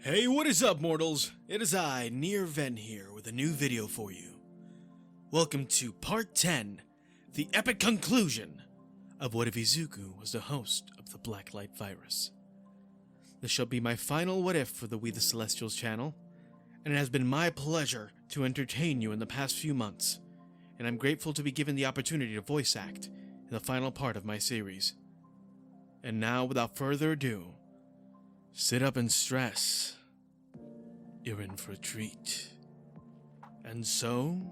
Hey, what is up, mortals? It is I, NierVen here, with a new video for you. Welcome to Part 10, the epic conclusion of What If Izuku was the host of the Blacklight virus. This shall be my final What If for the We the Celestials channel, and it has been my pleasure to entertain you in the past few months, and I'm grateful to be given the opportunity to voice act in the final part of my series. And now, without further ado, sit up and stress. You're in for a treat. And so,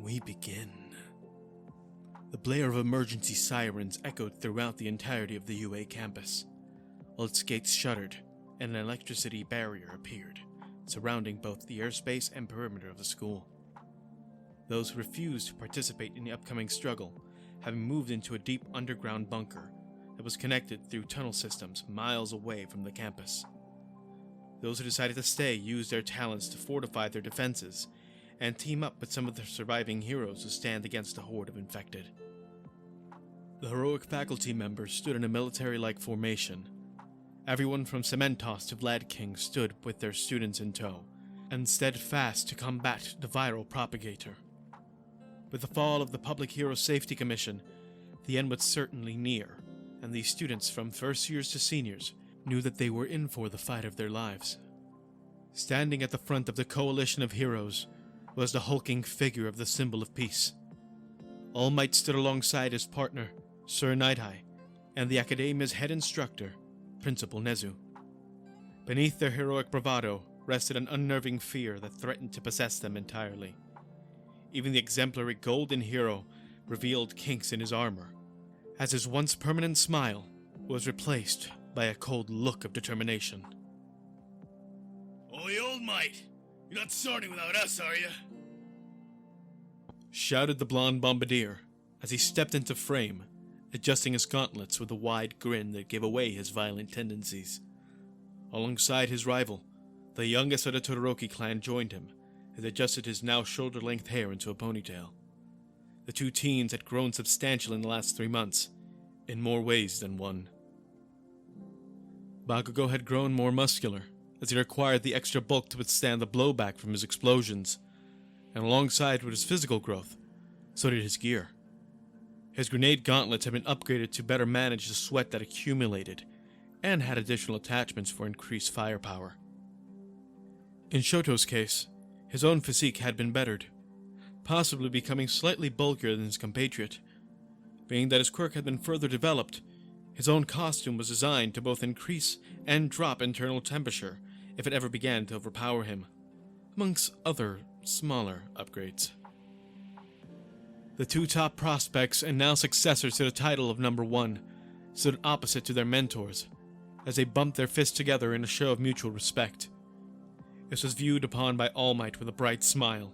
we begin. The blare of emergency sirens echoed throughout the entirety of the UA campus, while its gates shuttered and an electricity barrier appeared, surrounding both the airspace and perimeter of the school. Those who refused to participate in the upcoming struggle, having moved into a deep underground bunker that was connected through tunnel systems miles away from the campus. Those who decided to stay used their talents to fortify their defenses and team up with some of the surviving heroes to stand against a horde of infected. The heroic faculty members stood in a military-like formation. Everyone from Cementos to Vlad King stood with their students in tow, and steadfast to combat the viral propagator. With the fall of the Public Hero Safety Commission, the end was certainly near, and these students from first years to seniors knew that they were in for the fight of their lives. Standing at the front of the coalition of heroes was the hulking figure of the symbol of peace. All Might stood alongside his partner, Sir Nighthigh, and the Academia's head instructor, Principal Nezu. Beneath their heroic bravado rested an unnerving fear that threatened to possess them entirely. Even the exemplary Golden Hero revealed kinks in his armor, as his once permanent smile was replaced by a cold look of determination. Oi, Old Might! You're not starting without us, are you? Shouted the blonde bombardier as he stepped into frame, adjusting his gauntlets with a wide grin that gave away his violent tendencies. Alongside his rival, the youngest of the Todoroki clan joined him as he adjusted his now shoulder-length hair into a ponytail. The two teens had grown substantial in the last 3 months, in more ways than one. Bakugo had grown more muscular, as he required the extra bulk to withstand the blowback from his explosions, and alongside with his physical growth, so did his gear. His grenade gauntlets had been upgraded to better manage the sweat that accumulated, and had additional attachments for increased firepower. In Shoto's case, his own physique had been bettered, possibly becoming slightly bulkier than his compatriot. Being that his quirk had been further developed, his own costume was designed to both increase and drop internal temperature if it ever began to overpower him, amongst other smaller upgrades. The two top prospects and now successors to the title of number 1 stood opposite to their mentors as they bumped their fists together in a show of mutual respect. This was viewed upon by All Might with a bright smile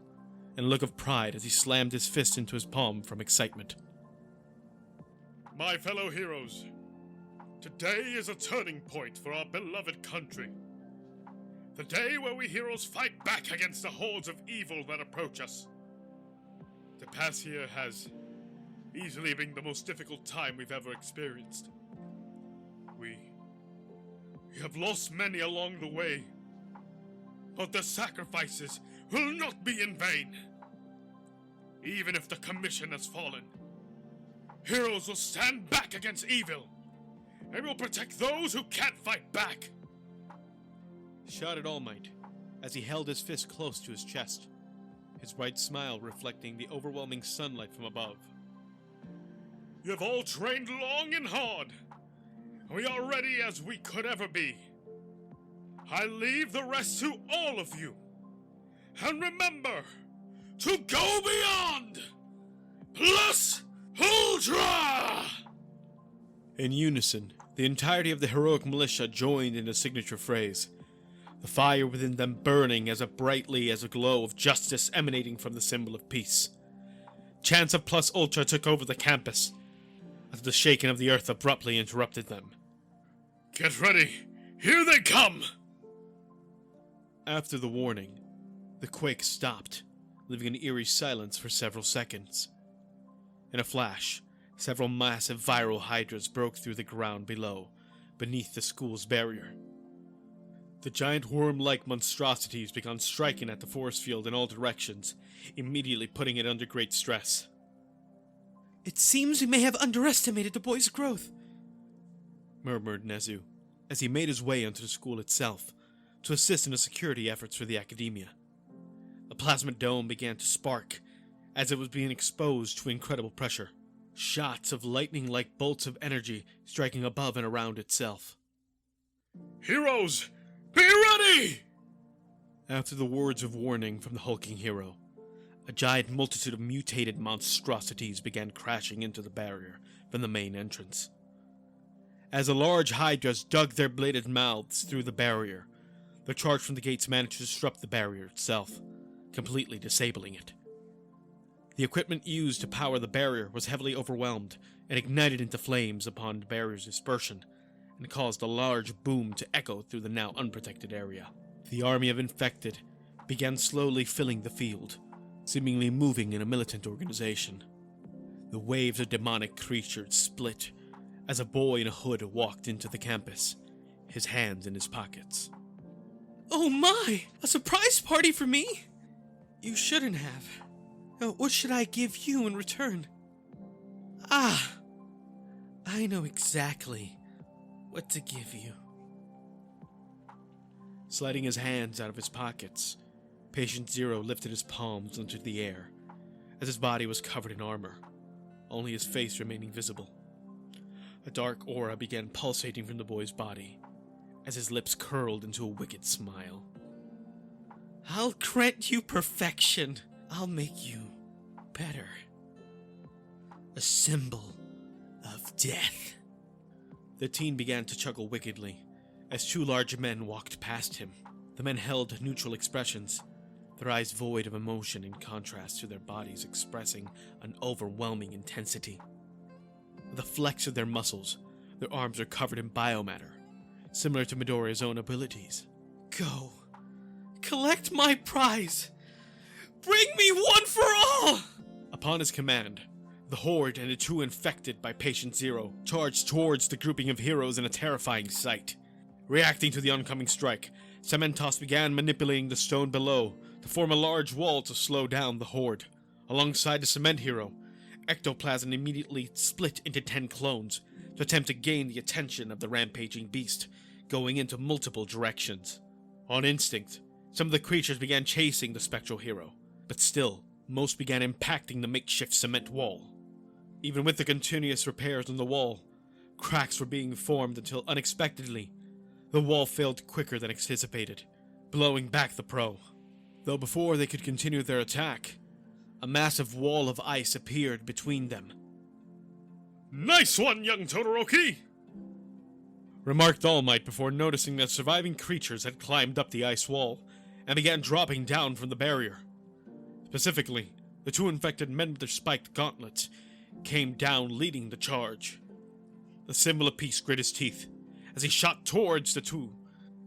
and a look of pride as he slammed his fist into his palm from excitement. My fellow heroes, today is a turning point for our beloved country. The day where we heroes fight back against the hordes of evil that approach us. The past year has easily been the most difficult time we've ever experienced. We have lost many along the way, but the sacrifices will not be in vain. Even if the commission has fallen, heroes will stand back against evil, and will protect those who can't fight back. Shouted All Might as he held his fist close to his chest, his bright smile reflecting the overwhelming sunlight from above. You have all trained long and hard, and we are ready as we could ever be. I leave the rest to all of you. And remember to go beyond! Plus Ultra! In unison, the entirety of the heroic militia joined in the signature phrase, the fire within them burning as brightly as a glow of justice emanating from the symbol of peace. Chants of Plus Ultra took over the campus, as the shaking of the earth abruptly interrupted them. Get ready! Here they come! After the warning, the quake stopped, leaving an eerie silence for several seconds. In a flash, several massive viral hydras broke through the ground below, beneath the school's barrier. The giant worm-like monstrosities began striking at the force field in all directions, immediately putting it under great stress. "It seems we may have underestimated the boy's growth," murmured Nezu, as he made his way onto the school itself to assist in the security efforts for the academia. The plasma dome began to spark as it was being exposed to incredible pressure, shots of lightning-like bolts of energy striking above and around itself. Heroes, be ready! After the words of warning from the hulking hero, a giant multitude of mutated monstrosities began crashing into the barrier from the main entrance. As the large hydras dug their bladed mouths through the barrier, the charge from the gates managed to disrupt the barrier itself, completely disabling it. The equipment used to power the barrier was heavily overwhelmed and ignited into flames upon the barrier's dispersion, and caused a large boom to echo through the now unprotected area. The army of infected began slowly filling the field, seemingly moving in a militant organization. The waves of demonic creatures split as a boy in a hood walked into the campus, his hands in his pockets. "Oh my! A surprise party for me? You shouldn't have. What should I give you in return?" "Ah! I know exactly what to give you." Sliding his hands out of his pockets, Patient Zero lifted his palms into the air, as his body was covered in armor, only his face remaining visible. A dark aura began pulsating from the boy's body, as his lips curled into a wicked smile. "I'll grant you perfection. I'll make you better. A symbol of death." The teen began to chuckle wickedly, as two large men walked past him. The men held neutral expressions, their eyes void of emotion in contrast to their bodies expressing an overwhelming intensity. With a flex of their muscles, their arms are covered in biomatter, similar to Midoriya's own abilities. "Go. Collect my prize. Bring me one for all!" Upon his command, the Horde and the two infected by Patient Zero charged towards the grouping of heroes in a terrifying sight. Reacting to the oncoming strike, Cementos began manipulating the stone below to form a large wall to slow down the Horde. Alongside the cement hero, Ectoplasm immediately split into 10 clones to attempt to gain the attention of the rampaging beast, going into multiple directions. On instinct, some of the creatures began chasing the spectral hero, but still, most began impacting the makeshift cement wall. Even with the continuous repairs on the wall, cracks were being formed until unexpectedly, the wall failed quicker than anticipated, blowing back the pro. Though before they could continue their attack, a massive wall of ice appeared between them. "Nice one, young Todoroki!" remarked All Might before noticing that surviving creatures had climbed up the ice wall and began dropping down from the barrier. Specifically, the two infected men with their spiked gauntlets came down leading the charge. The symbol of peace grit his teeth as he shot towards the two,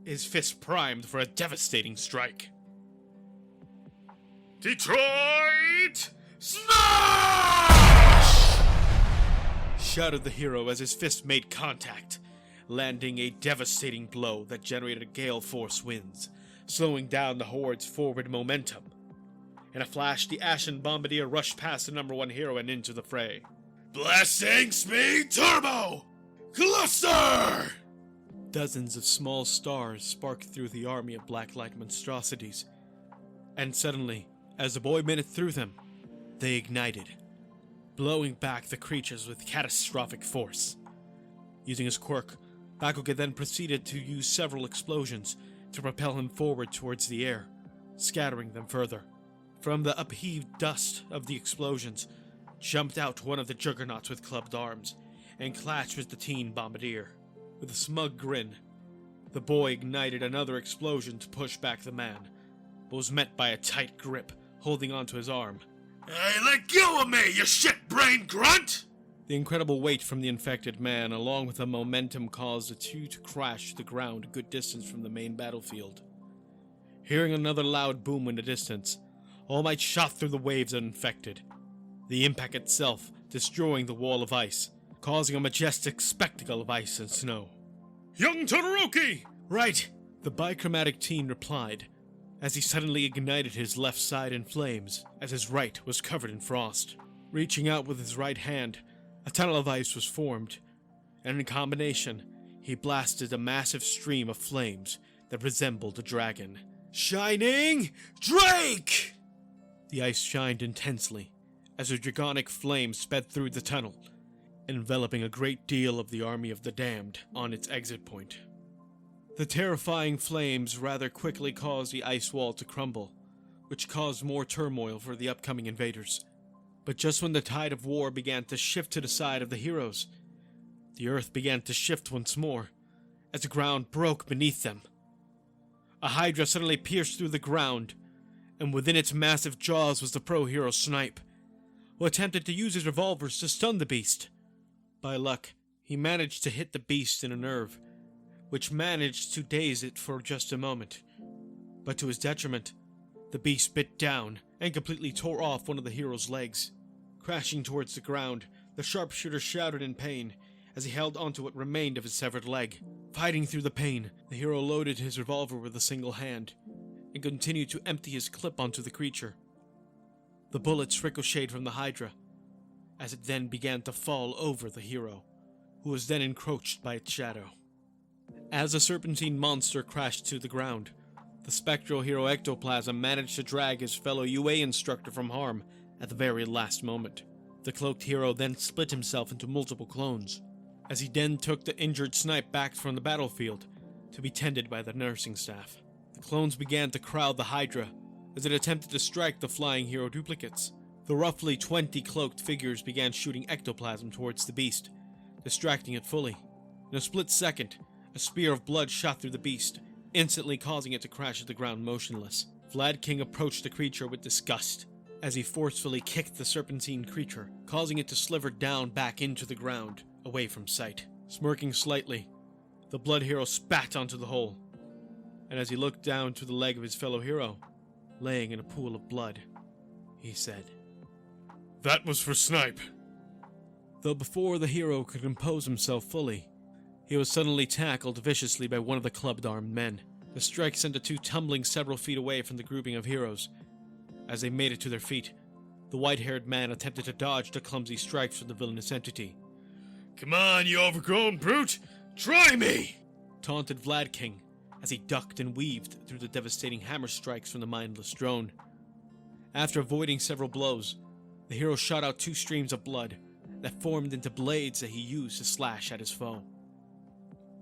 his fist primed for a devastating strike. "Detroit! Smash!" shouted the hero as his fist made contact, landing a devastating blow that generated gale force winds, slowing down the Horde's forward momentum. In a flash, the Ashen Bombardier rushed past the #1 hero and into the fray. "Blasting Speed Turbo! Cluster!" Dozens of small stars sparked through the army of Blacklight monstrosities, and suddenly, as the boy made it through them, they ignited, blowing back the creatures with catastrophic force. Using his quirk, Bakugan then proceeded to use several explosions to propel him forward towards the air, scattering them further. From the upheaved dust of the explosions, jumped out one of the juggernauts with clubbed arms, and clashed with the teen bombardier. With a smug grin, the boy ignited another explosion to push back the man, but was met by a tight grip, holding onto his arm. "Hey, let go of me, you shit-brained grunt!" The incredible weight from the infected man, along with the momentum, caused the two to crash to the ground a good distance from the main battlefield. Hearing another loud boom in the distance, All Might shot through the waves of infected, the impact itself destroying the wall of ice, causing a majestic spectacle of ice and snow. "Young Todoroki! Right! The bichromatic teen replied, as he suddenly ignited his left side in flames, as his right was covered in frost. Reaching out with his right hand, a tunnel of ice was formed, and in combination, he blasted a massive stream of flames that resembled a dragon. Shining Drake! The ice shined intensely, as a draconic flame sped through the tunnel, enveloping a great deal of the army of the damned on its exit point. The terrifying flames rather quickly caused the ice wall to crumble, which caused more turmoil for the upcoming invaders. But just when the tide of war began to shift to the side of the heroes, the earth began to shift once more, as the ground broke beneath them. A hydra suddenly pierced through the ground, and within its massive jaws was the pro-hero Snipe, who attempted to use his revolvers to stun the beast. By luck, he managed to hit the beast in a nerve, which managed to daze it for just a moment. But to his detriment, the beast bit down and completely tore off one of the hero's legs. Crashing towards the ground, the sharpshooter shouted in pain as he held onto what remained of his severed leg. Fighting through the pain, the hero loaded his revolver with a single hand and continued to empty his clip onto the creature. The bullets ricocheted from the hydra, as it then began to fall over the hero, who was then encroached by its shadow. As the serpentine monster crashed to the ground, the spectral hero Ectoplasm managed to drag his fellow UA instructor from harm at the very last moment. The cloaked hero then split himself into multiple clones, as he then took the injured Snipe back from the battlefield to be tended by the nursing staff. The clones began to crowd the Hydra as it attempted to strike the flying hero duplicates. The roughly 20 cloaked figures began shooting ectoplasm towards the beast, distracting it fully. In a split second, a spear of blood shot through the beast, instantly causing it to crash to the ground motionless. Vlad King approached the creature with disgust as he forcefully kicked the serpentine creature, causing it to sliver down back into the ground, away from sight. Smirking slightly, the blood hero spat onto the hole, and as he looked down to the leg of his fellow hero, laying in a pool of blood, he said, "That was for Snipe." Though before the hero could compose himself fully, he was suddenly tackled viciously by one of the clubbed-armed men. The strike sent the two tumbling several feet away from the grouping of heroes. As they made it to their feet, the white-haired man attempted to dodge the clumsy strikes from the villainous entity. "Come on, you overgrown brute! Try me!" taunted Vlad King as he ducked and weaved through the devastating hammer strikes from the mindless drone. After avoiding several blows, the hero shot out two streams of blood that formed into blades that he used to slash at his foe.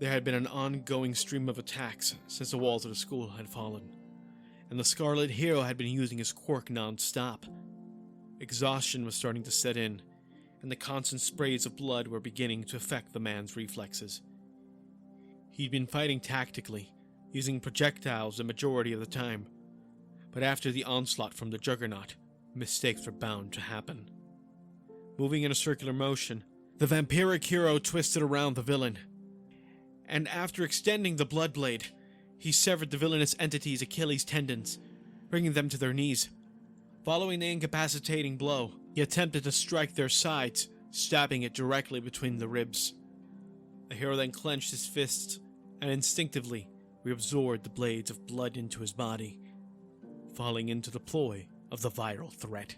There had been an ongoing stream of attacks since the walls of the school had fallen, and the Scarlet Hero had been using his quirk non-stop. Exhaustion was starting to set in, and the constant sprays of blood were beginning to affect the man's reflexes. He'd been fighting tactically, using projectiles the majority of the time, but after the onslaught from the Juggernaut, mistakes were bound to happen. Moving in a circular motion, the vampiric hero twisted around the villain, and after extending the blood blade, he severed the villainous entity's Achilles tendons, bringing them to their knees. Following the incapacitating blow, he attempted to strike their sides, stabbing it directly between the ribs. The hero then clenched his fists and instinctively reabsorbed the blades of blood into his body, falling into the ploy of the viral threat.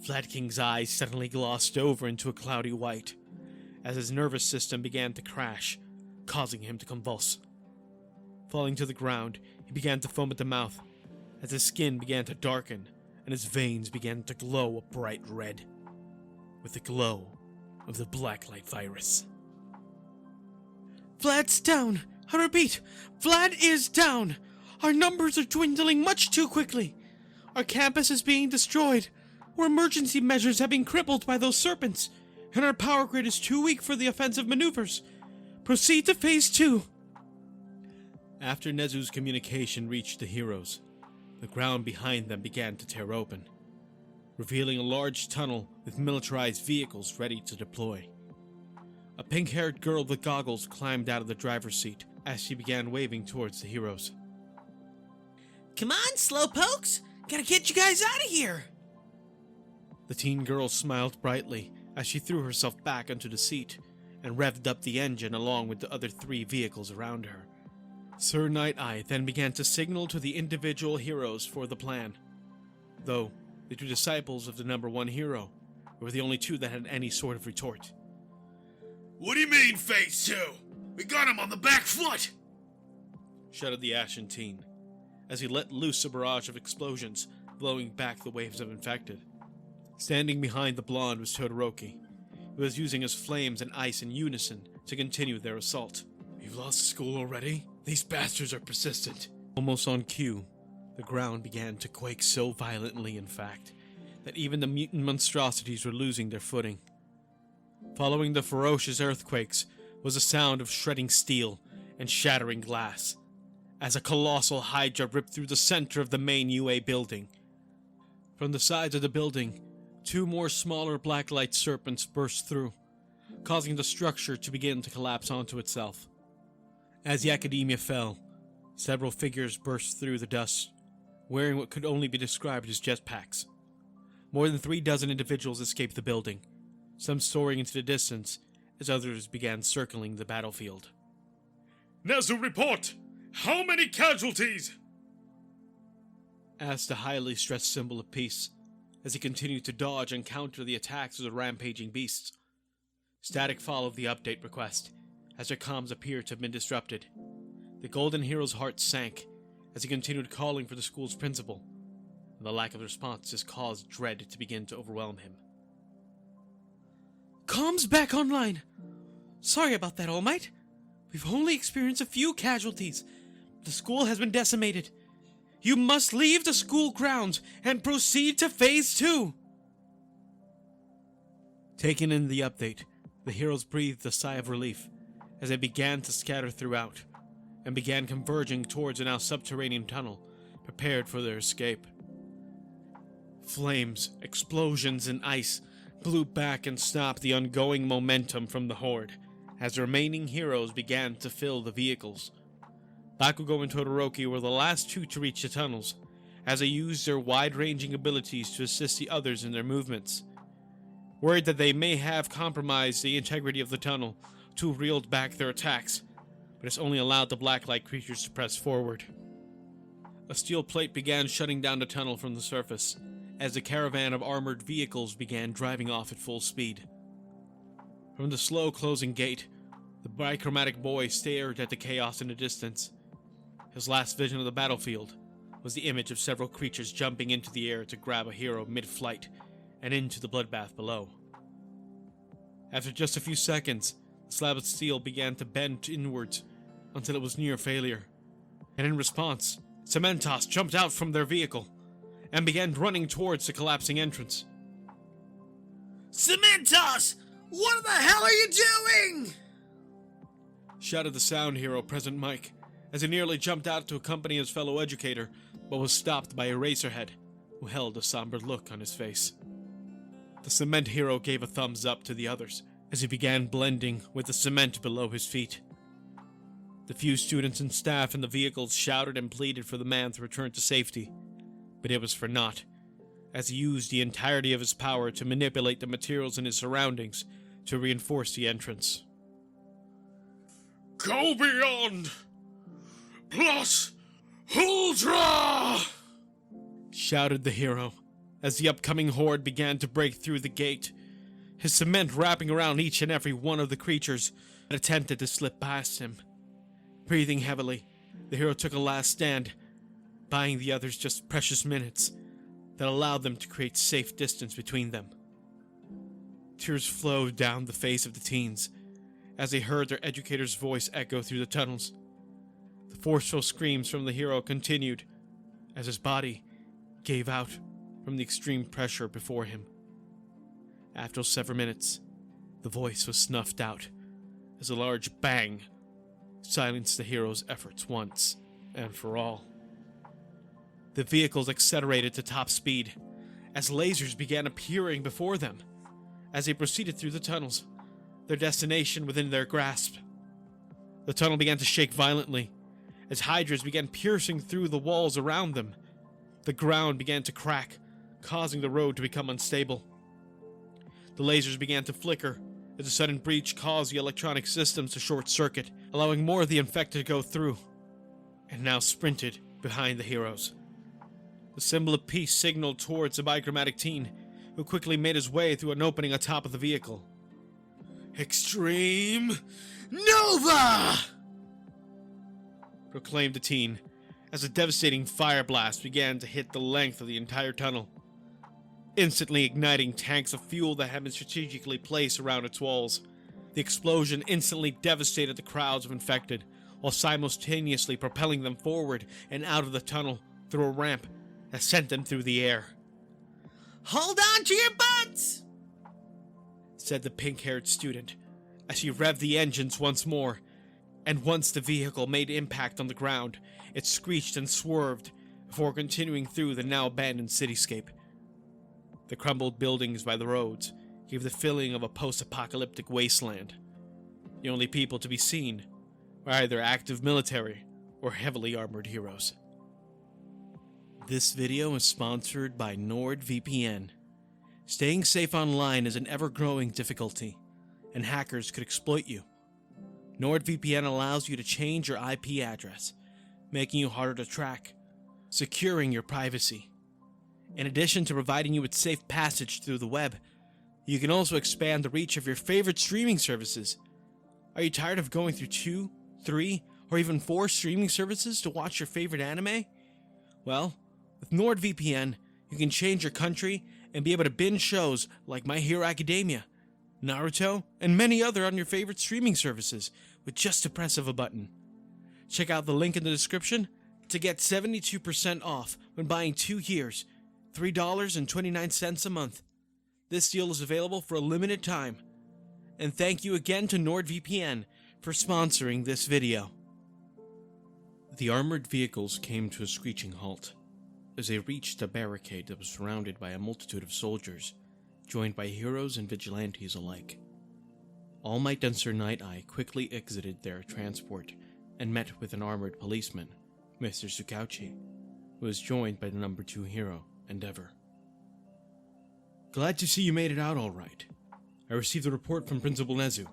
Vlad King's eyes suddenly glossed over into a cloudy white, as his nervous system began to crash, causing him to convulse. Falling to the ground, he began to foam at the mouth, as his skin began to darken and his veins began to glow a bright red, with the glow of the Blacklight virus. Vlad's down! I repeat, Vlad is down! Our numbers are dwindling much too quickly. Our campus is being destroyed. Our emergency measures have been crippled by those serpents, and our power grid is too weak for the offensive maneuvers. Proceed to Phase 2. After Nezu's communication reached the heroes, the ground behind them began to tear open, revealing a large tunnel with militarized vehicles ready to deploy. A pink-haired girl with goggles climbed out of the driver's seat as she began waving towards the heroes. Come on, slowpokes! Gotta get you guys out of here! The teen girl smiled brightly as she threw herself back onto the seat and revved up the engine along with the other three vehicles around her, Sir Night-Eye then began to signal to the individual heroes for the plan, though the two disciples of the number one hero were the only two that had any sort of retort. What do you mean, Phase 2? We got him on the back foot! Shouted the Ashen Teen, as he let loose a barrage of explosions, blowing back the waves of infected. Standing behind the blonde was Todoroki, who was using his flames and ice in unison to continue their assault. We've lost school already? These bastards are persistent. Almost on cue, the ground began to quake so violently, in fact, that even the mutant monstrosities were losing their footing. Following the ferocious earthquakes was a sound of shredding steel and shattering glass, as a colossal hydra ripped through the center of the main UA building. From the sides of the building, two more smaller Blacklight serpents burst through, causing the structure to begin to collapse onto itself. As the academia fell, several figures burst through the dust, wearing what could only be described as jetpacks. More than 36 individuals escaped the building, some soaring into the distance as others began circling the battlefield. Nezu, report! How many casualties? Asked the highly stressed symbol of peace, as he continued to dodge and counter the attacks of the rampaging beasts. Static followed the update request, as their comms appeared to have been disrupted. The Golden Hero's heart sank as he continued calling for the school's principal, and the lack of response just caused dread to begin to overwhelm him. Comms back online! Sorry about that, All Might. We've only experienced a few casualties. The school has been decimated. You must leave the school grounds and proceed to Phase 2! Taking in the update, the heroes breathed a sigh of relief as they began to scatter throughout, and began converging towards a now subterranean tunnel, prepared for their escape. Flames, explosions, and ice blew back and stopped the ongoing momentum from the horde, as the remaining heroes began to fill the vehicles. Bakugo and Todoroki were the last two to reach the tunnels, as they used their wide-ranging abilities to assist the others in their movements. Worried that they may have compromised the integrity of the tunnel, two reeled back their attacks, but this only allowed the Blacklight creatures to press forward. A steel plate began shutting down the tunnel from the surface, as the caravan of armored vehicles began driving off at full speed. From the slow closing gate, the bichromatic boy stared at the chaos in the distance. His last vision of the battlefield was the image of several creatures jumping into the air to grab a hero mid-flight and into the bloodbath below. After just a few seconds, the slab of steel began to bend inwards until it was near failure, and in response, Cementos jumped out from their vehicle and began running towards the collapsing entrance. Cementos! What the hell are you doing? Shouted the sound hero, Present Mike, as he nearly jumped out to accompany his fellow educator, but was stopped by Eraserhead, who held a somber look on his face. The cement hero gave a thumbs up to the others, as he began blending with the cement below his feet. The few students and staff in the vehicles shouted and pleaded for the man to return to safety, but it was for naught, as he used the entirety of his power to manipulate the materials in his surroundings to reinforce the entrance. Go beyond! Plus Ultra! Shouted the hero, as the upcoming horde began to break through the gate, his cement wrapping around each and every one of the creatures that attempted to slip past him. Breathing heavily, the hero took a last stand, buying the others just precious minutes that allowed them to create safe distance between them. Tears flowed down the face of the teens as they heard their educator's voice echo through the tunnels. The forceful screams from the hero continued as his body gave out from the extreme pressure before him. After several minutes, the voice was snuffed out as a large bang silenced the hero's efforts once and for all. The vehicles accelerated to top speed as lasers began appearing before them as they proceeded through the tunnels, their destination within their grasp. The tunnel began to shake violently as hydras began piercing through the walls around them. The ground began to crack, causing the road to become unstable. The lasers began to flicker as a sudden breach caused the electronic systems to short-circuit, allowing more of the infected to go through. and now sprinted behind the heroes. The symbol of peace signaled towards the bichromatic teen, who quickly made his way through an opening atop of the vehicle. Extreme Nova! Proclaimed the teen, as a devastating fire blast began to hit the length of the entire tunnel, instantly igniting tanks of fuel that had been strategically placed around its walls. The explosion instantly devastated the crowds of infected, while simultaneously propelling them forward and out of the tunnel through a ramp that sent them through the air. Hold on to your butts! Said the pink-haired student, as he revved the engines once more, and once the vehicle made impact on the ground, it screeched and swerved before continuing through the now abandoned cityscape. The crumbled buildings by the roads gave the feeling of a post-apocalyptic wasteland. The only people to be seen were either active military or heavily armored heroes. This video is sponsored by NordVPN. Staying safe online is an ever-growing difficulty, and hackers could exploit you. NordVPN allows you to change your IP address, making you harder to track, securing your privacy. In addition to providing you with safe passage through the web, you can also expand the reach of your favorite streaming services. Are you tired of going through 2, 3, or even 4 streaming services to watch your favorite anime? Well, with NordVPN, you can change your country and be able to binge shows like My Hero Academia, Naruto, and many other on your favorite streaming services with just the press of a button. Check out the link in the description to get 72% off when buying 2 years, $3.29 a month. This deal is available for a limited time. And thank you again to NordVPN for sponsoring this video. The armored vehicles came to a screeching halt as they reached a barricade that was surrounded by a multitude of soldiers, joined by heroes and vigilantes alike. All Might and Sir Night-Eye quickly exited their transport and met with an armored policeman, Mr. Tsukauchi, who was joined by the number 2 hero, Endeavor. Glad to see you made it out all right. I received a report from Principal Nezu.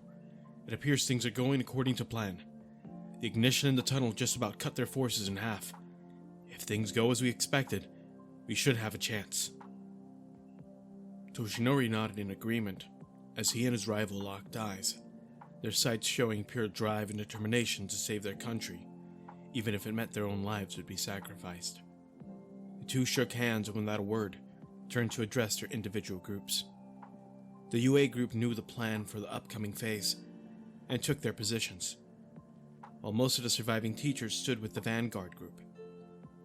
It appears things are going according to plan. The ignition in the tunnel just about cut their forces in half. If things go as we expected, we should have a chance. Toshinori nodded in agreement, as he and his rival locked eyes, their sights showing pure drive and determination to save their country, even if it meant their own lives would be sacrificed. The two shook hands and without a word, turned to address their individual groups. The UA group knew the plan for the upcoming phase, and took their positions, while most of the surviving teachers stood with the Vanguard group.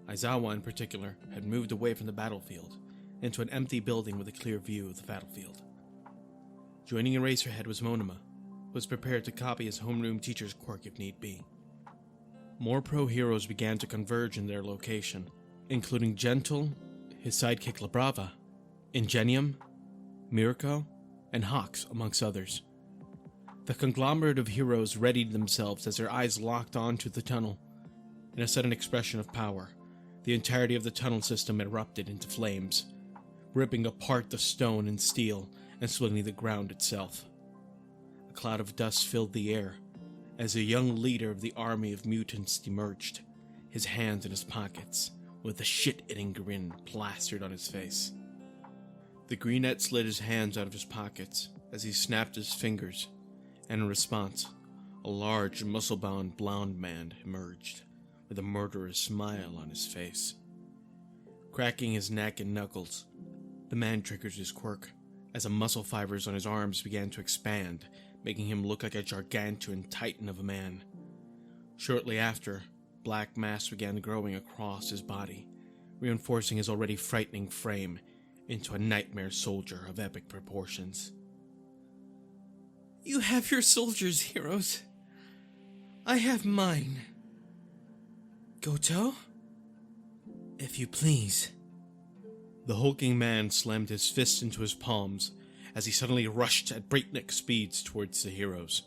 Aizawa, in particular, had moved away from the battlefield, into an empty building with a clear view of the battlefield. Joining Eraserhead was Monoma, who was prepared to copy his homeroom teacher's quirk if need be. More pro-heroes began to converge in their location, including Gentle, his sidekick Labrava, Ingenium, Mirko, and Hawks, amongst others. The conglomerate of heroes readied themselves as their eyes locked onto the tunnel. In a sudden expression of power, the entirety of the tunnel system erupted into flames, ripping apart the stone and steel and splitting the ground itself. A cloud of dust filled the air as a young leader of the army of mutants emerged, his hands in his pockets, with a shit-eating grin plastered on his face. The greenette slid his hands out of his pockets as he snapped his fingers, and in response, a large, muscle-bound blonde man emerged, with a murderous smile on his face. Cracking his neck and knuckles, the man triggered his quirk, as the muscle fibers on his arms began to expand, making him look like a gargantuan titan of a man. Shortly after, black mass began growing across his body, reinforcing his already frightening frame into a nightmare soldier of epic proportions. You have your soldiers, heroes. I have mine. Goto? If you please. The hulking man slammed his fists into his palms as he suddenly rushed at breakneck speeds towards the heroes.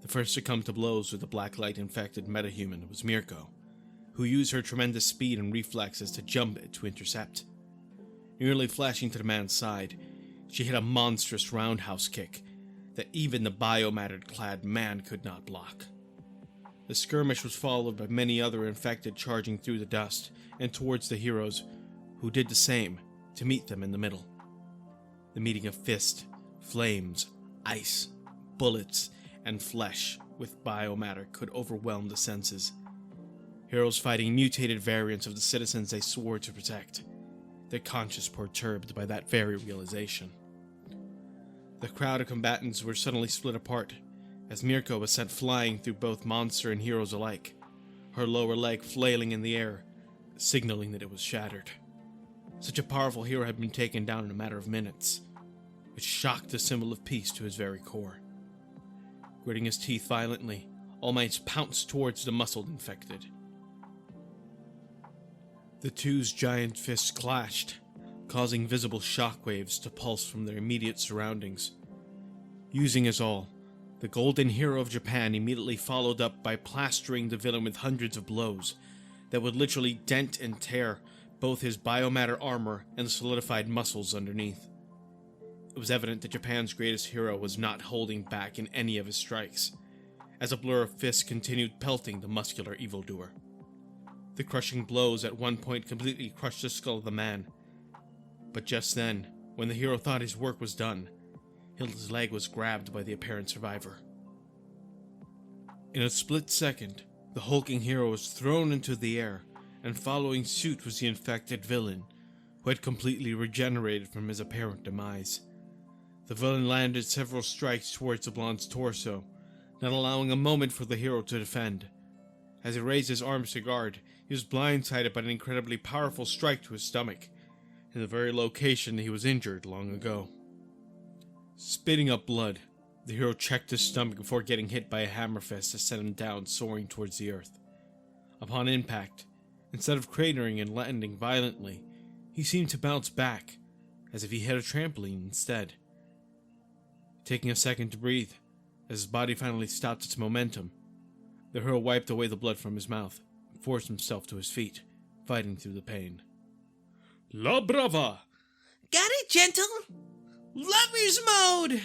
The first to come to blows with the Blacklight-infected metahuman was Mirko, who used her tremendous speed and reflexes to jump it to intercept. Nearly flashing to the man's side, she hit a monstrous roundhouse kick that even the biomatter-clad man could not block. The skirmish was followed by many other infected charging through the dust and towards the heroes, who did the same to meet them in the middle. The meeting of fist, flames, ice, bullets, and flesh with biomatter could overwhelm the senses. Heroes fighting mutated variants of the citizens they swore to protect, their conscience perturbed by that very realization. The crowd of combatants were suddenly split apart, as Mirko was sent flying through both monster and heroes alike, her lower leg flailing in the air, signaling that it was shattered. Such a powerful hero had been taken down in a matter of minutes. It shocked the symbol of peace to his very core. Gritting his teeth violently, All Might pounced towards the muscled infected. The two's giant fists clashed, causing visible shockwaves to pulse from their immediate surroundings. Using his all, the Golden Hero of Japan immediately followed up by plastering the villain with hundreds of blows that would literally dent and tear both his biomatter armor and the solidified muscles underneath. It was evident that Japan's greatest hero was not holding back in any of his strikes, as a blur of fists continued pelting the muscular evildoer. The crushing blows at one point completely crushed the skull of the man, but just then, when the hero thought his work was done, Hilda's leg was grabbed by the apparent survivor. In a split second, the hulking hero was thrown into the air, and following suit was the infected villain, who had completely regenerated from his apparent demise. The villain landed several strikes towards the blonde's torso, not allowing a moment for the hero to defend. As he raised his arms to guard, he was blindsided by an incredibly powerful strike to his stomach, in the very location that he was injured long ago. Spitting up blood, the hero checked his stomach before getting hit by a hammer fist that sent him down, soaring towards the earth. Upon impact, instead of cratering and landing violently, he seemed to bounce back, as if he hit a trampoline instead. Taking a second to breathe, as his body finally stopped its momentum, the hero wiped away the blood from his mouth and forced himself to his feet, fighting through the pain. La Brava! Got it, gentle! Lover's mode!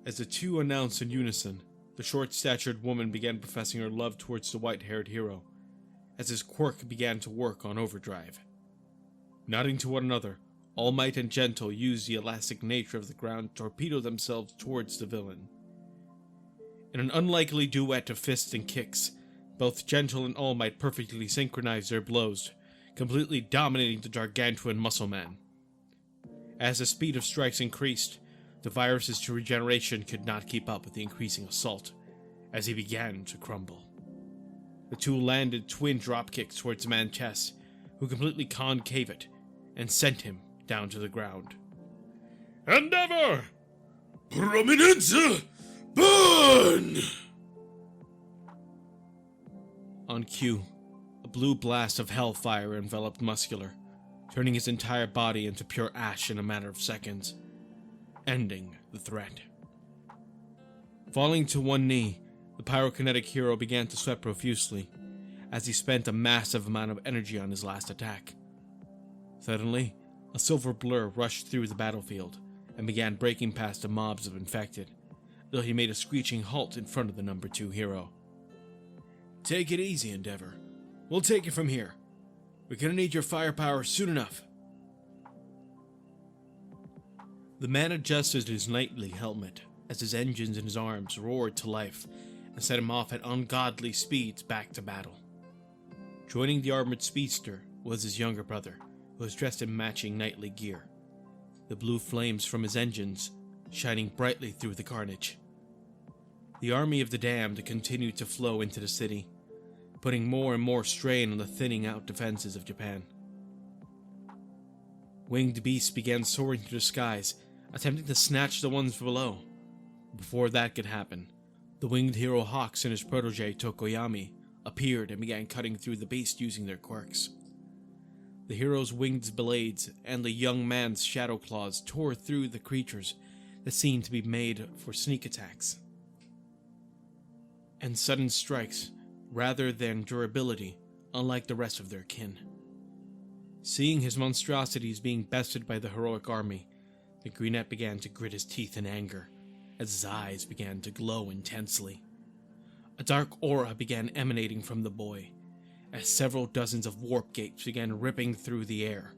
As the two announced in unison, the short-statured woman began professing her love towards the white-haired hero, as his quirk began to work on overdrive. Nodding to one another, All Might and Gentle used the elastic nature of the ground to torpedo themselves towards the villain. In an unlikely duet of fists and kicks, both Gentle and All Might perfectly synchronized their blows, completely dominating the gargantuan muscle man. As the speed of strikes increased, the virus's regeneration could not keep up with the increasing assault, as he began to crumble. The two landed twin dropkicks towards the man's chest, who completely concave it, and sent him down to the ground. Endeavor! Prominence! Burn! On cue, a blue blast of hellfire enveloped Muscular, turning his entire body into pure ash in a matter of seconds, ending the threat. Falling to one knee, the pyrokinetic hero began to sweat profusely, as he spent a massive amount of energy on his last attack. Suddenly, a silver blur rushed through the battlefield, and began breaking past the mobs of infected, though he made a screeching halt in front of the number 2 hero. Take it easy, Endeavor. We'll take it from here. We're gonna need your firepower soon enough. The man adjusted his knightly helmet as his engines in his arms roared to life and set him off at ungodly speeds back to battle. Joining the armored speedster was his younger brother, who was dressed in matching knightly gear, the blue flames from his engines shining brightly through the carnage. The army of the damned continued to flow into the city, putting more and more strain on the thinning out defenses of Japan. Winged beasts began soaring through the skies, attempting to snatch the ones below. Before that could happen, the winged hero Hawks and his protege Tokoyami appeared and began cutting through the beast using their quirks. The hero's winged blades and the young man's shadow claws tore through the creatures that seemed to be made for sneak attacks and sudden strikes rather than durability, unlike the rest of their kin. Seeing his monstrosities being bested by the heroic army, the Greenette began to grit his teeth in anger, as his eyes began to glow intensely. A dark aura began emanating from the boy, as several dozens of warp gates began ripping through the air.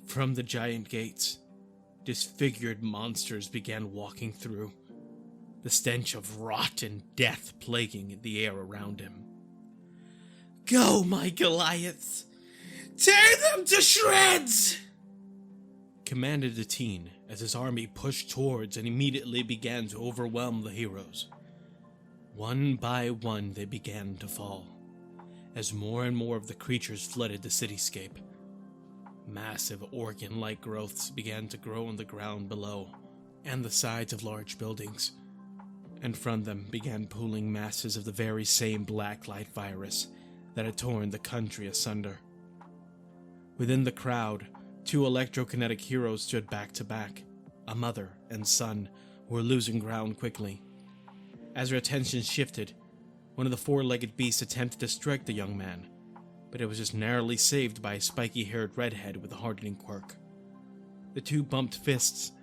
From the giant gates, disfigured monsters began walking through, the stench of rot and death plaguing the air around him. "Go, my Goliaths! Tear them to shreds!" commanded the teen as his army pushed towards and immediately began to overwhelm the heroes. One by one they began to fall, as more and more of the creatures flooded the cityscape. Massive organ-like growths began to grow on the ground below and the sides of large buildings, and from them began pooling masses of the very same Blacklight virus that had torn the country asunder. Within the crowd, two electrokinetic heroes stood back to back, a mother and son who were losing ground quickly. As their attention shifted, one of the four-legged beasts attempted to strike the young man, but it was just narrowly saved by a spiky-haired redhead with a hardening quirk. The two bumped fists,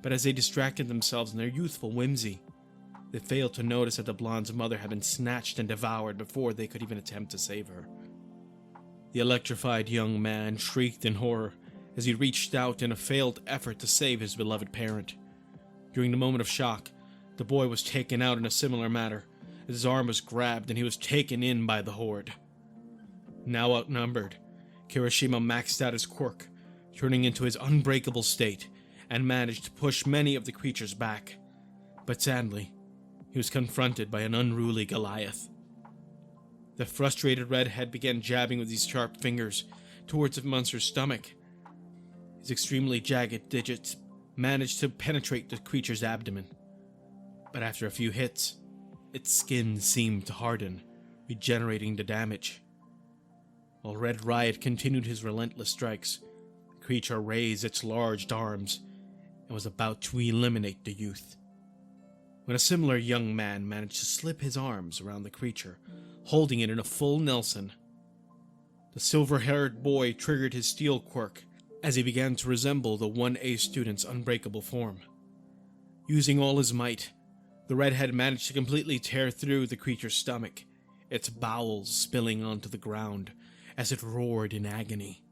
but as they distracted themselves in their youthful whimsy, they failed to notice that the blonde's mother had been snatched and devoured before they could even attempt to save her. The electrified young man shrieked in horror as he reached out in a failed effort to save his beloved parent. During the moment of shock, the boy was taken out in a similar manner, as his arm was grabbed and he was taken in by the horde. Now outnumbered, Kirishima maxed out his quirk, turning into his unbreakable state, and managed to push many of the creatures back. But sadly, he was confronted by an unruly Goliath. The frustrated redhead began jabbing with his sharp fingers towards the monster's stomach. His extremely jagged digits managed to penetrate the creature's abdomen. But after a few hits, its skin seemed to harden, regenerating the damage. While Red Riot continued his relentless strikes, the creature raised its large arms and was about to eliminate the youth, when a similar young man managed to slip his arms around the creature, holding it in a full Nelson. The silver-haired boy triggered his steel quirk as he began to resemble the 1A student's unbreakable form. Using all his might, the redhead managed to completely tear through the creature's stomach, its bowels spilling onto the ground as it roared in agony.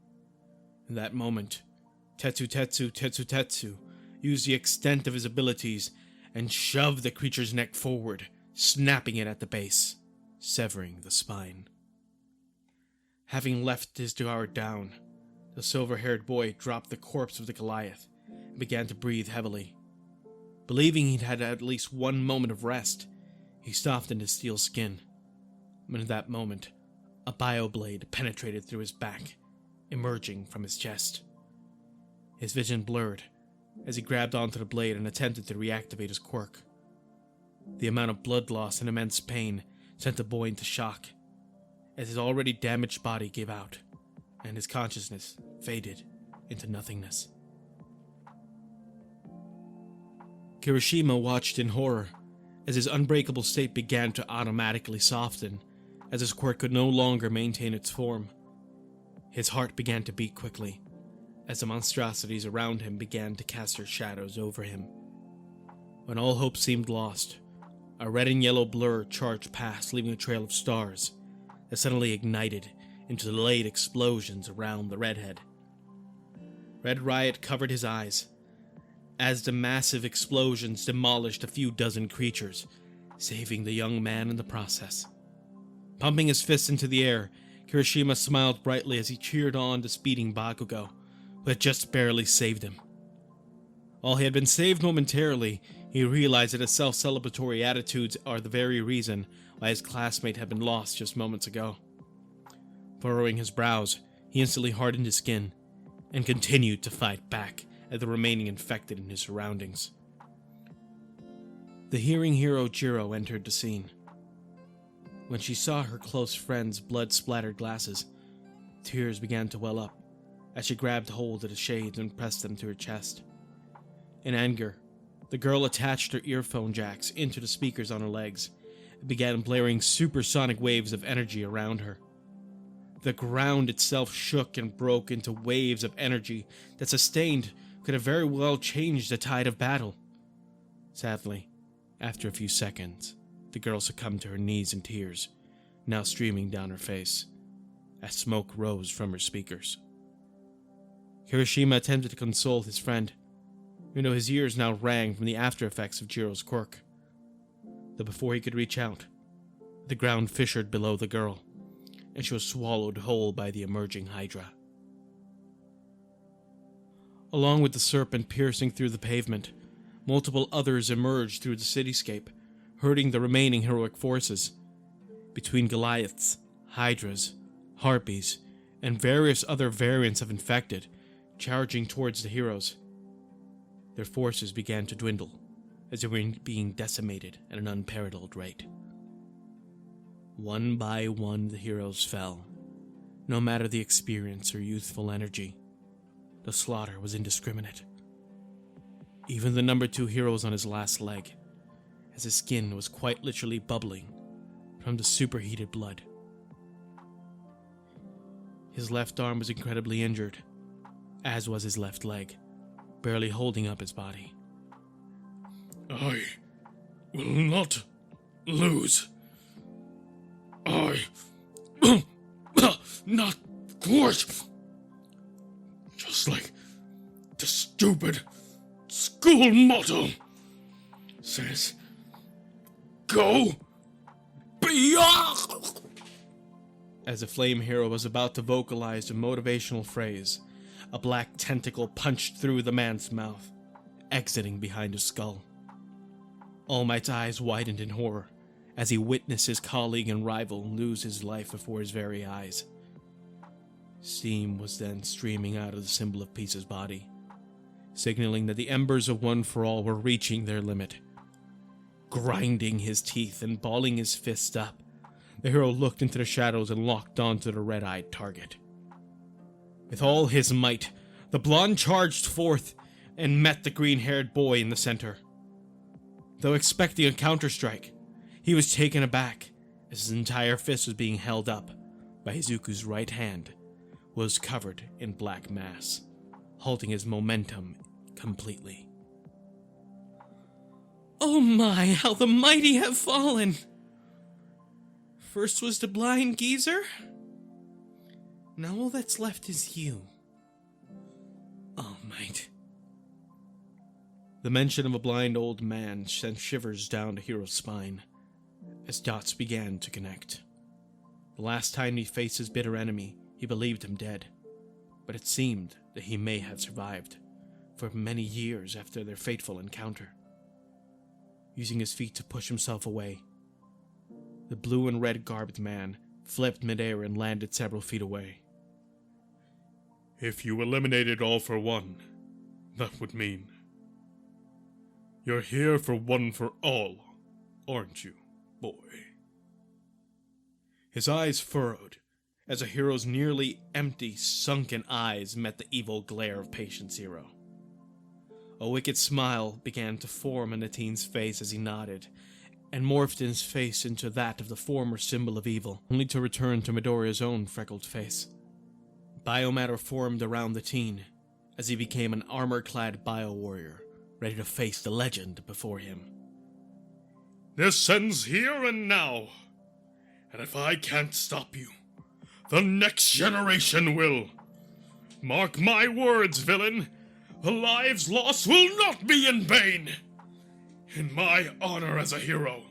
In that moment, Tetsu used the extent of his abilities and shoved the creature's neck forward, snapping it at the base, severing the spine. Having left his guard down, the silver-haired boy dropped the corpse of the Goliath and began to breathe heavily. Believing he'd had at least one moment of rest, he softened his steel skin. But in that moment, a bioblade penetrated through his back, emerging from his chest. His vision blurred as he grabbed onto the blade and attempted to reactivate his quirk. The amount of blood loss and immense pain sent the boy into shock, as his already damaged body gave out, and his consciousness faded into nothingness. Kirishima watched in horror as his unbreakable state began to automatically soften, as his quirk could no longer maintain its form. His heart began to beat quickly, as the monstrosities around him began to cast their shadows over him. When all hope seemed lost, a red and yellow blur charged past, leaving a trail of stars that suddenly ignited into delayed explosions around the redhead. Red Riot covered his eyes as the massive explosions demolished a few dozen creatures, saving the young man in the process. Pumping his fists into the air, Kirishima smiled brightly as he cheered on the speeding Bakugo, who had just barely saved him. While he had been saved momentarily, he realized that his self-celebratory attitudes are the very reason why his classmate had been lost just moments ago. Furrowing his brows, he instantly hardened his skin and continued to fight back at the remaining infected in his surroundings. The hearing hero Jiro entered the scene. When she saw her close friend's blood-splattered glasses, tears began to well up as she grabbed hold of the shades and pressed them to her chest. In anger, the girl attached her earphone jacks into the speakers on her legs and began blaring supersonic waves of energy around her. The ground itself shook and broke into waves of energy that sustained could have very well changed the tide of battle. Sadly, after a few seconds, The girl succumbed to her knees in tears, now streaming down her face, as smoke rose from her speakers. Kirishima attempted to console his friend, even though his ears now rang from the after effects of Jiro's quirk. Though before he could reach out, the ground fissured below the girl, and she was swallowed whole by the emerging Hydra. Along with the serpent piercing through the pavement, multiple others emerged through the cityscape, hurting the remaining heroic forces. Between Goliaths, Hydras, Harpies, and various other variants of infected, charging towards the heroes. Their forces began to dwindle, as they were being decimated at an unparalleled rate. One by one the heroes fell, no matter the experience or youthful energy. The slaughter was indiscriminate. Even the number 2 hero was on his last leg, as his skin was quite literally bubbling from the superheated blood. His left arm was incredibly injured, as was his left leg, barely holding up his body. I will not lose. I will not quit. Just like the stupid school motto says, go beyond. As the flame hero was about to vocalize the motivational phrase, a black tentacle punched through the man's mouth, exiting behind his skull. All Might's eyes widened in horror as he witnessed his colleague and rival lose his life before his very eyes. Steam was then streaming out of the symbol of Peace's body, signaling that the embers of One for All were reaching their limit. Grinding his teeth and balling his fists up, the hero looked into the shadows and locked onto the red-eyed target. With all his might, the blonde charged forth and met the green-haired boy in the center. Though expecting a counterstrike, he was taken aback as his entire fist was being held up by Izuku's right hand, was covered in black mass, halting his momentum completely. Oh my, how the mighty have fallen! First was the blind geezer. Now all that's left is you. All Might. The mention of a blind old man sent shivers down the hero's spine as dots began to connect. The last time he faced his bitter enemy, he believed him dead, but it seemed that he may have survived for many years after their fateful encounter. Using his feet to push himself away, the blue and red garbed man flipped midair and landed several feet away. If you eliminated All for One, that would mean you're here for One for All, aren't you, boy? His eyes furrowed as the hero's nearly empty, sunken eyes met the evil glare of Patient Zero. A wicked smile began to form on the teen's face as he nodded, and morphed his face into that of the former symbol of evil, only to return to Midoriya's own freckled face. Biomatter formed around the teen as he became an armor-clad bio-warrior, ready to face the legend before him. This ends here and now, and if I can't stop you, the next generation will. Mark my words, villain. The lives lost will not be in vain. In my honor as a hero,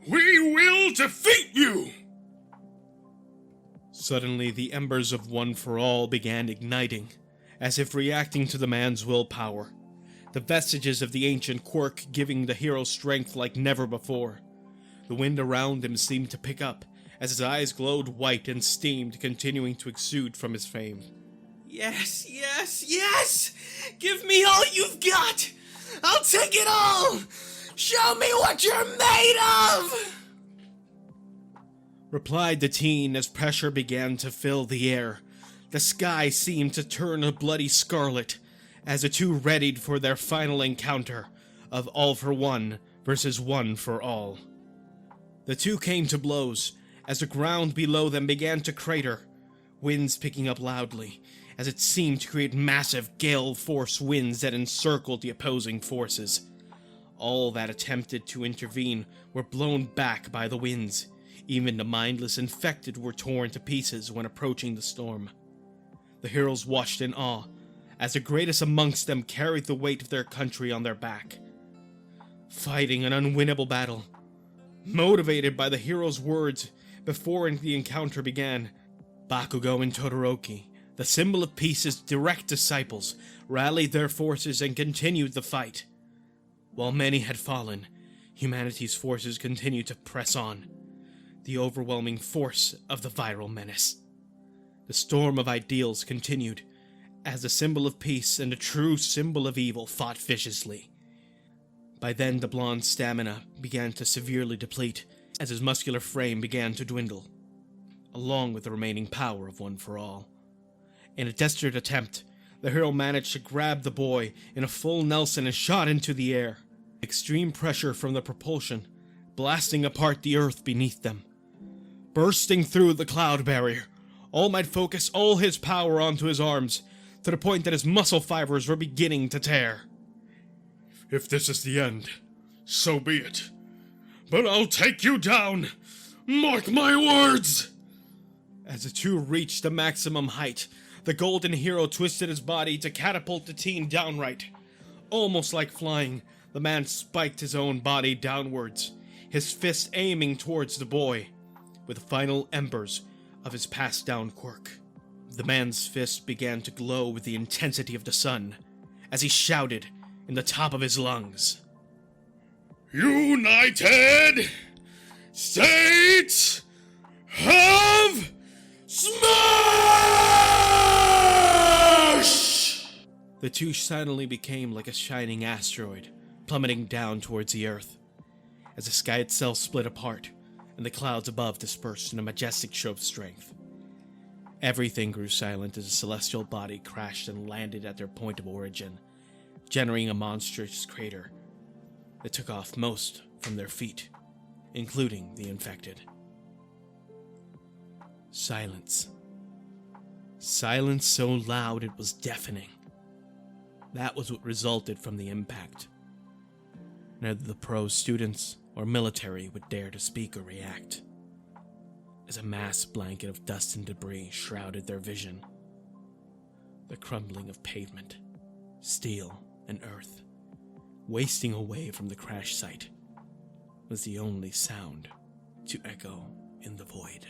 we will defeat you! Suddenly, the embers of One for All began igniting, as if reacting to the man's willpower, the vestiges of the ancient quirk giving the hero strength like never before. The wind around him seemed to pick up, as his eyes glowed white and steamed, continuing to exude from his fame. Yes, yes, yes! Give me all you've got! I'll take it all! Show me what you're made of! Replied the teen as pressure began to fill the air. The sky seemed to turn a bloody scarlet as the two readied for their final encounter of All for One versus One for All. The two came to blows as the ground below them began to crater, winds picking up loudly as it seemed to create massive gale-force winds that encircled the opposing forces. All that attempted to intervene were blown back by the winds. Even the mindless infected were torn to pieces when approaching the storm. The heroes watched in awe as the greatest amongst them carried the weight of their country on their back, fighting an unwinnable battle. Motivated by the heroes' words before the encounter began, Bakugo and Todoroki, the symbol of peace's direct disciples, rallied their forces and continued the fight. While many had fallen, humanity's forces continued to press on, the overwhelming force of the viral menace. The storm of ideals continued, as the symbol of peace and the true symbol of evil fought viciously. By then, the blonde's stamina began to severely deplete, as his muscular frame began to dwindle, along with the remaining power of One for All. In a desperate attempt, the hero managed to grab the boy in a full Nelson and shot into the air. Extreme pressure from the propulsion, blasting apart the earth beneath them. Bursting through the cloud barrier, All Might focused all his power onto his arms, to the point that his muscle fibers were beginning to tear. If this is the end, so be it. But I'll take you down! Mark my words! As the two reached the maximum height, the golden hero twisted his body to catapult the teen downright. Almost like flying, the man spiked his own body downwards, his fist aiming towards the boy, with the final embers of his passed-down quirk. The man's fist began to glow with the intensity of the sun, as he shouted in the top of his lungs, United States of Smash! The two suddenly became like a shining asteroid, plummeting down towards the earth, as the sky itself split apart, and the clouds above dispersed in a majestic show of strength. Everything grew silent as a celestial body crashed and landed at their point of origin, generating a monstrous crater that took off most from their feet, including the infected. Silence. Silence so loud it was deafening. That was what resulted from the impact. Neither the pro students or military would dare to speak or react, as a mass blanket of dust and debris shrouded their vision. The crumbling of pavement, steel, and earth, wasting away from the crash site, was the only sound to echo in the void.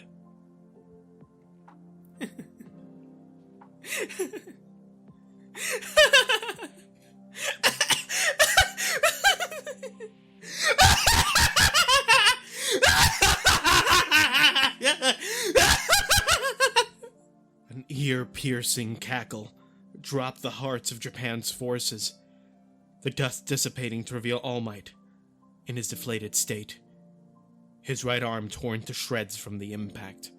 An ear-piercing cackle dropped the hearts of Japan's forces, the dust dissipating to reveal All Might in his deflated state, his right arm torn to shreds from the impact.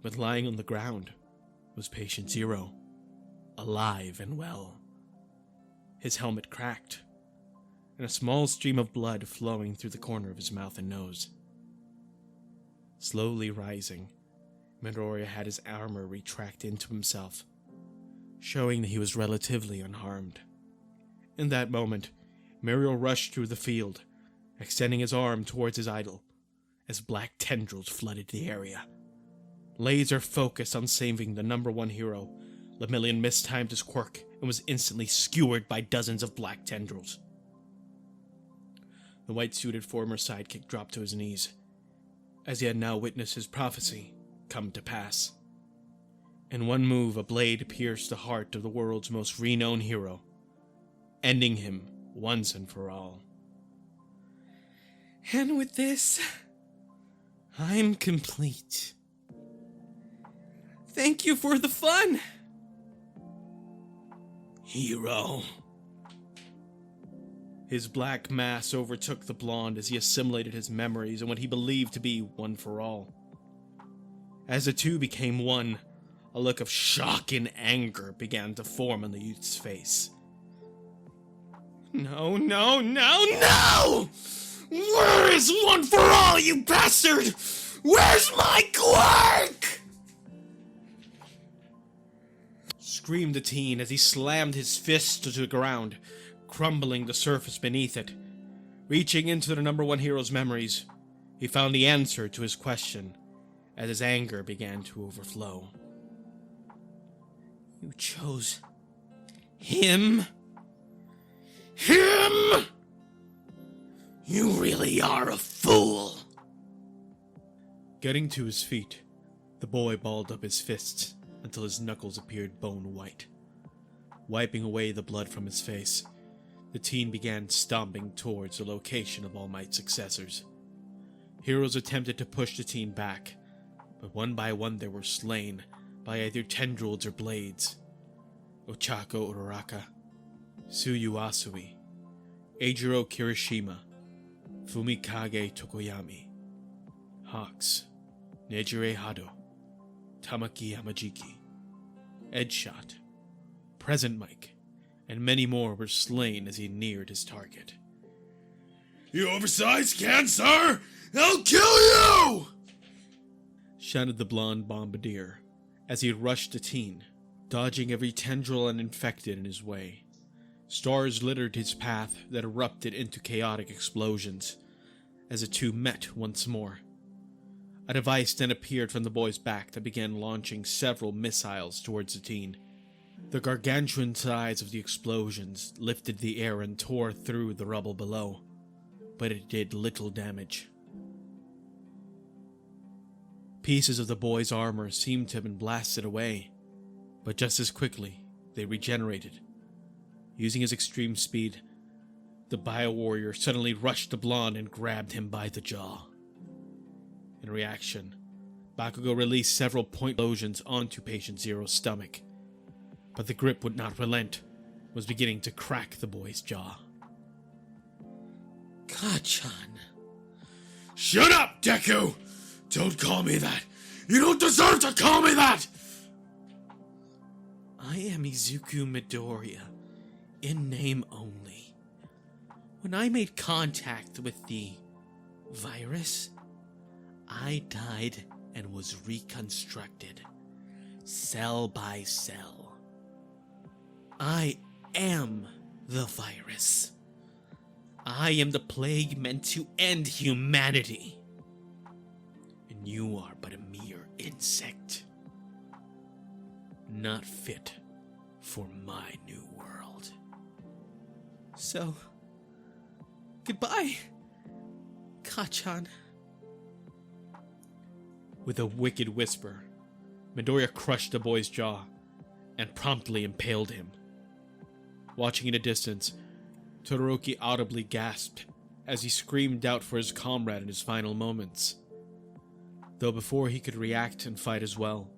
But lying on the ground was Patient Zero, alive and well. His helmet cracked, and a small stream of blood flowing through the corner of his mouth and nose. Slowly rising, Midoriya had his armor retract into himself, showing that he was relatively unharmed. In that moment, Muriel rushed through the field, extending his arm towards his idol, as black tendrils flooded the area. Laser focused on saving the number one hero, Lemillion mistimed his quirk and was instantly skewered by dozens of black tendrils. The white-suited former sidekick dropped to his knees, as he had now witnessed his prophecy come to pass. In one move, a blade pierced the heart of the world's most renowned hero, ending him once and for all. And with this, I'm complete. Thank you for the fun, hero. His black mass overtook the blonde as he assimilated his memories and what he believed to be One for All. As the two became one, a look of shock and anger began to form on the youth's face. No, no, no, no! Where is One for All, you bastard? Where's my quirk? Screamed the teen as he slammed his fist to the ground, crumbling the surface beneath it Reaching into the number one hero's memories, he found the answer to his question as his anger began to overflow. You chose him? Him? You really are a fool. Getting to his feet, the boy balled up his fists until his knuckles appeared bone white. Wiping away the blood from his face, the teen began stomping towards the location of All Might's successors. Heroes attempted to push the teen back, but one by one they were slain by either tendrils or blades. Ochako Uraraka, Tsuyu Asui, Eijiro Kirishima, Fumikage Tokoyami, Hawks, Nejire Hado, Tamaki Yamajiki, Edshot, Present Mike, and many more were slain as he neared his target. You oversized cancer! I'll kill you! Shouted the blonde bombardier as he rushed the teen, dodging every tendril and infected in his way. Stars littered his path that erupted into chaotic explosions as the two met once more. A device then appeared from the boy's back that began launching several missiles towards the teen. The gargantuan size of the explosions lifted the air and tore through the rubble below, but it did little damage. Pieces of the boy's armor seemed to have been blasted away, but just as quickly they regenerated. Using his extreme speed, the bio-warrior suddenly rushed the blonde and grabbed him by the jaw. In reaction, Bakugo released several point explosions onto Patient Zero's stomach, but the grip would not relent, was beginning to crack the boy's jaw. Kachan. Shut up, Deku! Don't call me that! You don't deserve to call me that! I am Izuku Midoriya, in name only. When I made contact with the virus, I died and was reconstructed, cell by cell. I am the virus. I am the plague meant to end humanity. And you are but a mere insect, not fit for my new world. So, goodbye, Kachan. With a wicked whisper, Midoriya crushed the boy's jaw and promptly impaled him. Watching in the distance, Todoroki audibly gasped as he screamed out for his comrade in his final moments. Though before he could react and fight as well,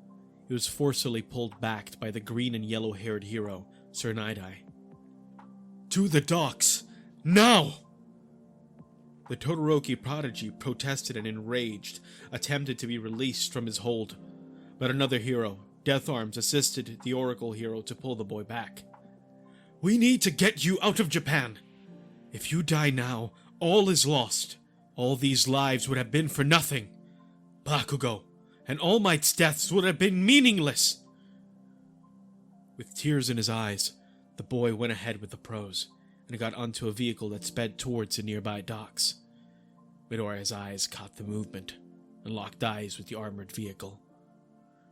he was forcibly pulled back by the green and yellow-haired hero, Sir Night-Eye. To the docks! Now! The Todoroki prodigy protested and enraged, attempted to be released from his hold, but another hero, Death Arms, assisted the Oracle hero to pull the boy back. We need to get you out of Japan. If you die now, all is lost. All these lives would have been for nothing. Bakugo and All Might's deaths would have been meaningless. With tears in his eyes, the boy went ahead with the pros and got onto a vehicle that sped towards the nearby docks. Midoriya's eyes caught the movement and locked eyes with the armored vehicle.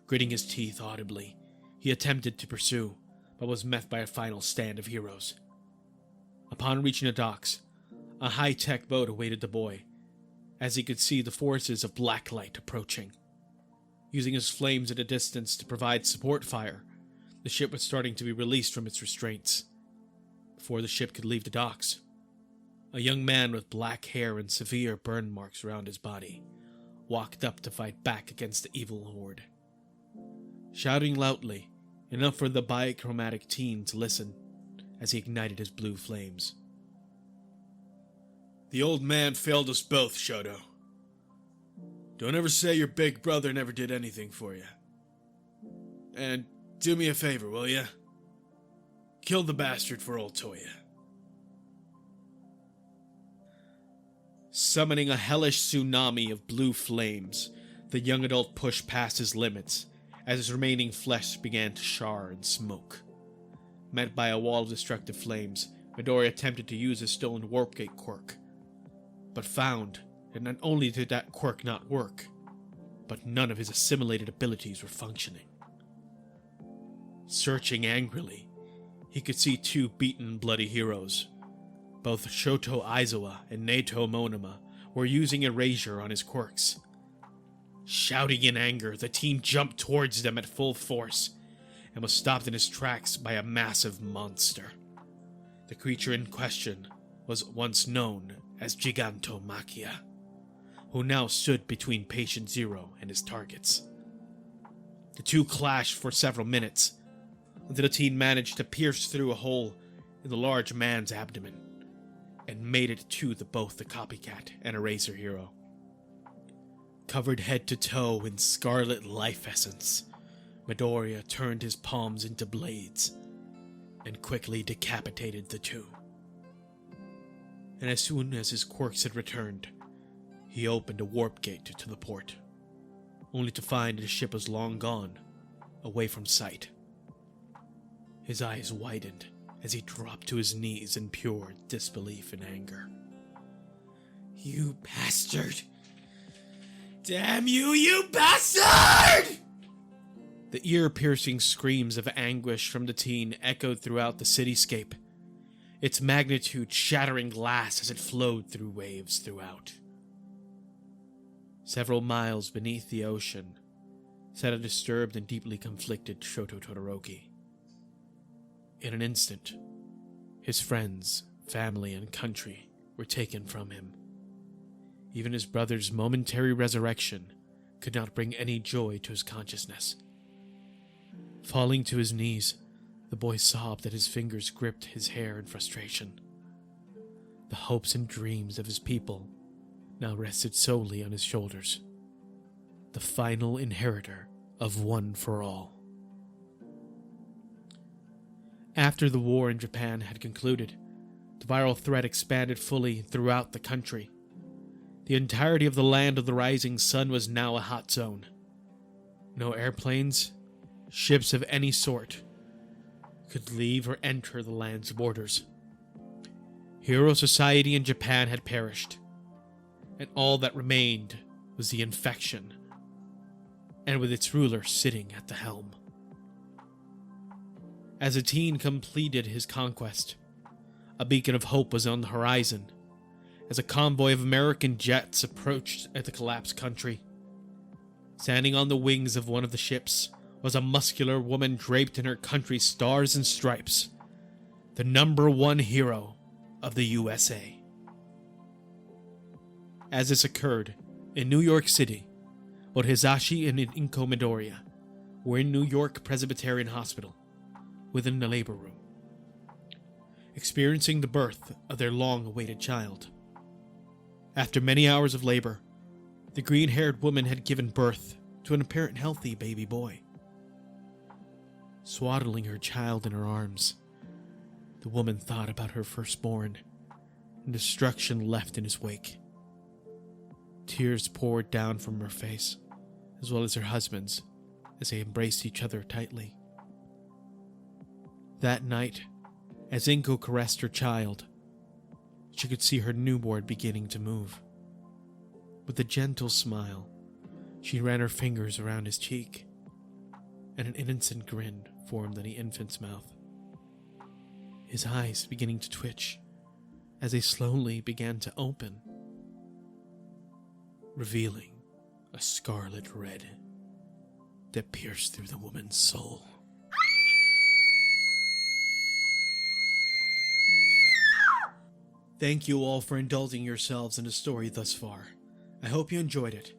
Gritting his teeth audibly, he attempted to pursue, but was met by a final stand of heroes. Upon reaching the docks, a high-tech boat awaited the boy, as he could see the forces of Blacklight approaching. Using his flames at a distance to provide support fire, the ship was starting to be released from its restraints. Before the ship could leave the docks, a young man with black hair and severe burn marks around his body walked up to fight back against the evil horde. Shouting loudly, enough for the bichromatic teen to listen as he ignited his blue flames. The old man failed us both, Shoto. Don't ever say your big brother never did anything for you. And do me a favor, will ya? Kill the bastard for old Toya. Summoning a hellish tsunami of blue flames, the young adult pushed past his limits as his remaining flesh began to char and smoke. Met by a wall of destructive flames, Midoriya attempted to use his stolen warp gate quirk, but found that not only did that quirk not work, but none of his assimilated abilities were functioning. Searching angrily, he could see two beaten, bloody heroes. Both Shoto Aizawa and Neito Monoma were using erasure on his quirks. Shouting in anger, the team jumped towards them at full force and was stopped in his tracks by a massive monster. The creature in question was once known as Gigantomachia, who now stood between Patient Zero and his targets. The two clashed for several minutes, until the team managed to pierce through a hole in the large man's abdomen, and made it to both the copycat and eraser hero. Covered head to toe in scarlet life essence, Midoriya turned his palms into blades, and quickly decapitated the two. And as soon as his quirks had returned, he opened a warp gate to the port, only to find the ship was long gone, away from sight. His eyes widened as he dropped to his knees in pure disbelief and anger. "You bastard! Damn you, you bastard!" The ear-piercing screams of anguish from the teen echoed throughout the cityscape, its magnitude shattering glass as it flowed through waves throughout. Several miles beneath the ocean sat a disturbed and deeply conflicted Shoto Todoroki. In an instant, his friends, family, and country were taken from him. Even his brother's momentary resurrection could not bring any joy to his consciousness. Falling to his knees, the boy sobbed as his fingers gripped his hair in frustration. The hopes and dreams of his people now rested solely on his shoulders, the final inheritor of One for All. After the war in Japan had concluded, the viral threat expanded fully throughout the country. The entirety of the land of the rising sun was now a hot zone. No airplanes, ships of any sort, could leave or enter the land's borders. Hero society in Japan had perished, and all that remained was the infection, and with its ruler sitting at the helm. As the teen completed his conquest, a beacon of hope was on the horizon as a convoy of American jets approached the collapsed country. Standing on the wings of one of the ships was a muscular woman draped in her country's stars and stripes, the #1 hero of the USA. As this occurred, in New York City, both Hisashi and Inko Midoriya were in New York Presbyterian Hospital, within the labor room, experiencing the birth of their long-awaited child. After many hours of labor, the green-haired woman had given birth to an apparent healthy baby boy. Swaddling her child in her arms, the woman thought about her firstborn and destruction left in his wake. Tears poured down from her face, as well as her husband's, as they embraced each other tightly. That night, as Inko caressed her child, she could see her newborn beginning to move. With a gentle smile, she ran her fingers around his cheek, and an innocent grin formed on the infant's mouth. His eyes beginning to twitch as they slowly began to open, revealing a scarlet red that pierced through the woman's soul. Thank you all for indulging yourselves in the story thus far. I hope you enjoyed it.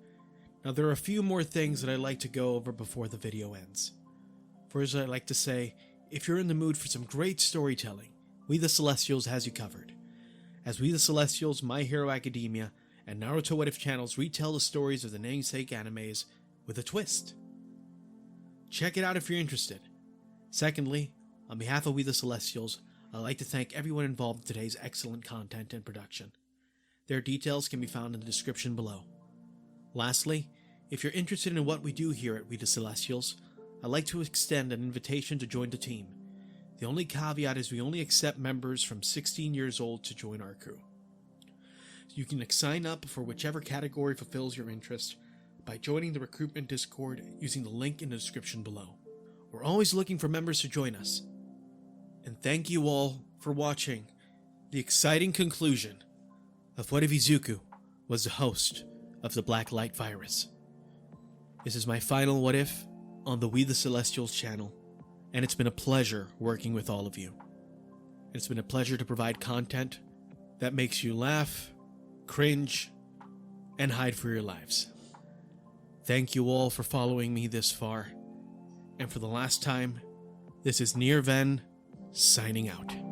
Now there are a few more things that I'd like to go over before the video ends. First, I'd like to say, if you're in the mood for some great storytelling, We the Celestials has you covered. As We the Celestials, My Hero Academia, and Naruto What If channels retell the stories of the namesake animes with a twist. Check it out if you're interested. Secondly, on behalf of We the Celestials, I'd like to thank everyone involved in today's excellent content and production. Their details can be found in the description below. Lastly, if you're interested in what we do here at We the Celestials, I'd like to extend an invitation to join the team. The only caveat is we only accept members from 16 years old to join our crew. You can sign up for whichever category fulfills your interest by joining the recruitment Discord using the link in the description below. We're always looking for members to join us. And thank you all for watching the exciting conclusion of what if Izuku was the host of the Blacklight virus. This is my final what if on the We the Celestials channel, and it's been a pleasure working with all of you. It's been a pleasure to provide content that makes you laugh, cringe, and hide for your lives. Thank you all for following me this far. And for the last time, this is NierVen signing out.